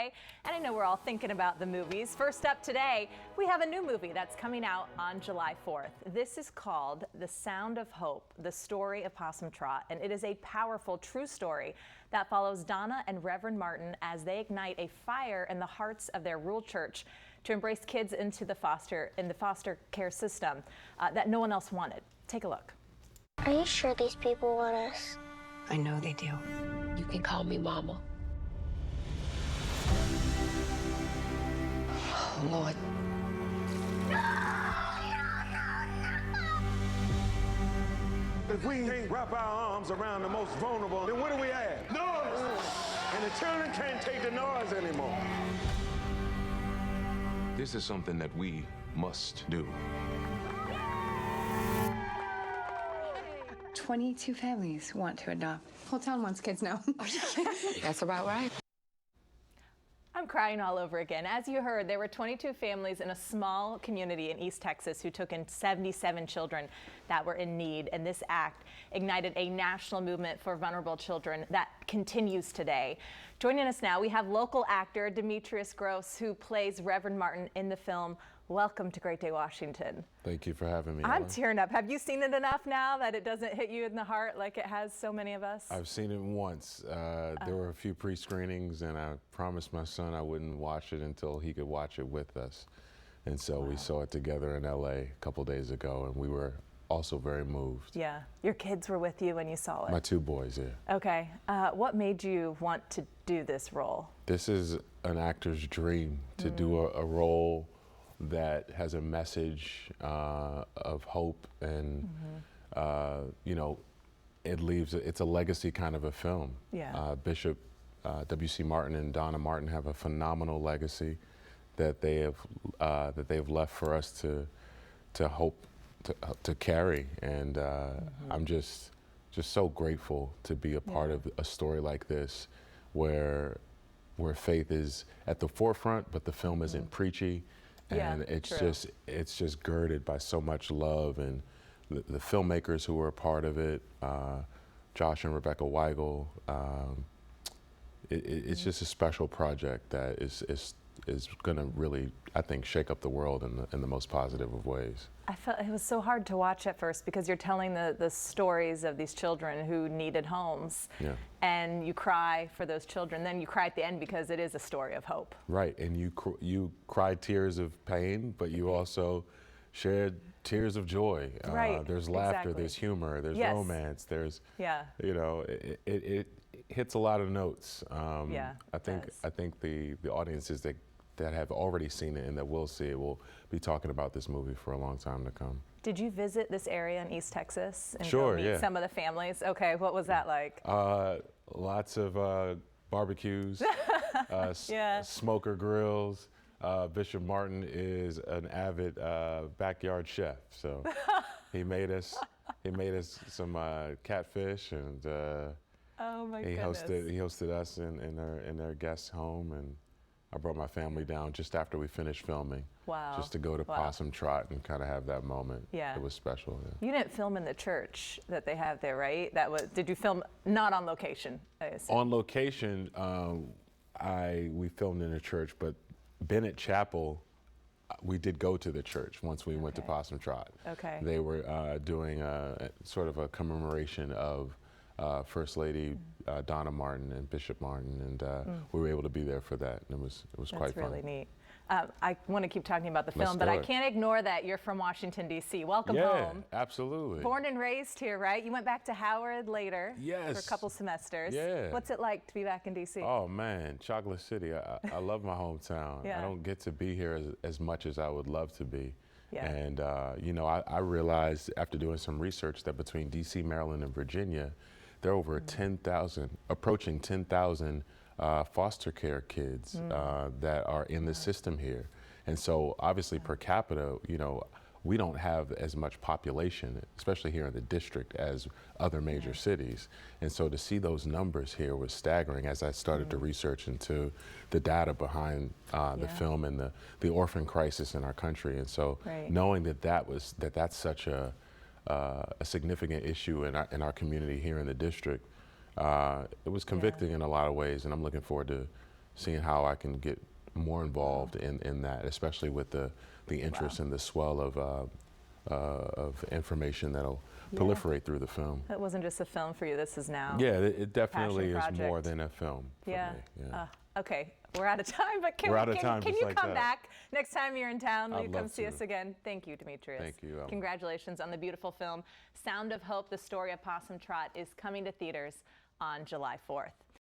And I know we're all thinking about the movies. First up today, we have a new movie that's coming out on July 4th. This is called The Sound of Hope, the Story of Possum Trot, and it is a powerful, true story that follows Donna and Reverend Martin as they ignite a fire in the hearts of their rural church to embrace kids into the foster care system that no one else wanted. Take a look. Are you sure these people want us? I know they do. You can call me Mama. Oh, Lord. If we can't wrap our arms around the most vulnerable, then what do we have? Noise! And the children can't take the noise anymore. This is something that we must do. 22 families want to adopt. Whole town wants kids now. That's about right. I'm crying all over again. As you heard, there were 22 families in a small community in East Texas who took in 77 children that were in need. And this act ignited a national movement for vulnerable children that continues today. Joining us now, we have local actor Demetrius Grosse, who plays Reverend Martin in the film. Welcome to Great Day, Washington. Thank you for having me. I'm tearing up. Have you seen it enough now that it doesn't hit you in the heart like it has so many of us? I've seen it once. There were a few pre-screenings, and I promised my son I wouldn't watch it until he could watch it with us. And so we saw it together in LA a couple days ago, and we were also very moved. Yeah. Your kids were with you when you saw it? My two boys, yeah. Okay. What made you want to do this role? This is an actor's dream, to do a role that has a message of hope, and you know, it's a legacy kind of a film. Yeah. Bishop W.C. Martin and Donna Martin have a phenomenal legacy that they have left for us to hope to carry, and I'm just so grateful to be a part of a story like this, where faith is at the forefront, but the film isn't preachy. And it's just girded by so much love, and the filmmakers who were a part of it, Josh and Rebecca Weigel. It's just a special project that is going to really, I think, shake up the world in the most positive of ways. I felt it was so hard to watch at first because you're telling the stories of these children who needed homes, and you cry for those children. Then you cry at the end because it is a story of hope. Right, and you cried tears of pain, but you also shared tears of joy. Right, there's laughter, exactly. there's humor, there's romance, there's you know, it hits a lot of notes. I think the audiences that have already seen it and that will see it will be talking about this movie for a long time to come. Did you visit this area in East Texas and sure, go meet some of the families? Okay, what was that like? Lots of barbecues, smoker grills. Bishop Martin is an avid backyard chef, so he made us some catfish, and oh my he goodness. hosted us in their guest home, and I brought my family down just after we finished filming. Wow. Just to go to Possum Trot and kind of have that moment. Yeah. It was special. Yeah. You didn't film in the church that they have there, right? Did you film not on location, I assume? On location, we filmed in a church, but Bennett Chapel, we did go to the church once we went to Possum Trot. Okay. They were doing sort of a commemoration of First Lady Donna Martin and Bishop Martin, and we were able to be there for that, and it was quite fun. That's really neat. I want to keep talking about the film, but I can't ignore that you're from Washington, D.C. Welcome home. Yeah, absolutely. Born and raised here, right? You went back to Howard later for a couple semesters. Yeah. What's it like to be back in D.C.? Oh, man, Chocolate City. I love my hometown. I don't get to be here as much as I would love to be. Yeah. And, you know, I realized after doing some research that between D.C., Maryland, and Virginia, there are over 10,000, approaching 10,000 foster care kids that are in the system here. And so obviously per capita, you know, we don't have as much population, especially here in the district, as other major cities. And so to see those numbers here was staggering as I started to research into the data behind the film and the orphan crisis in our country. And so knowing that's such a significant issue in our community here in the district, it was convicting in a lot of ways, and I'm looking forward seeing how I can get more involved in that, especially with the interest and the swell of information that'll proliferate through the film. It wasn't just a film for you. This is now. Yeah, it definitely passion is more project. than a film for Yeah. me. Yeah. Okay, we're out of time, but We're out of time, can just you like come that. back next time you're in town? Will I'd you come love see to. us again? Thank you, Demetrius. Thank you, Ellen. Congratulations on the beautiful film. Sound of Hope, the story of Possum Trot is coming to theaters on July 4th.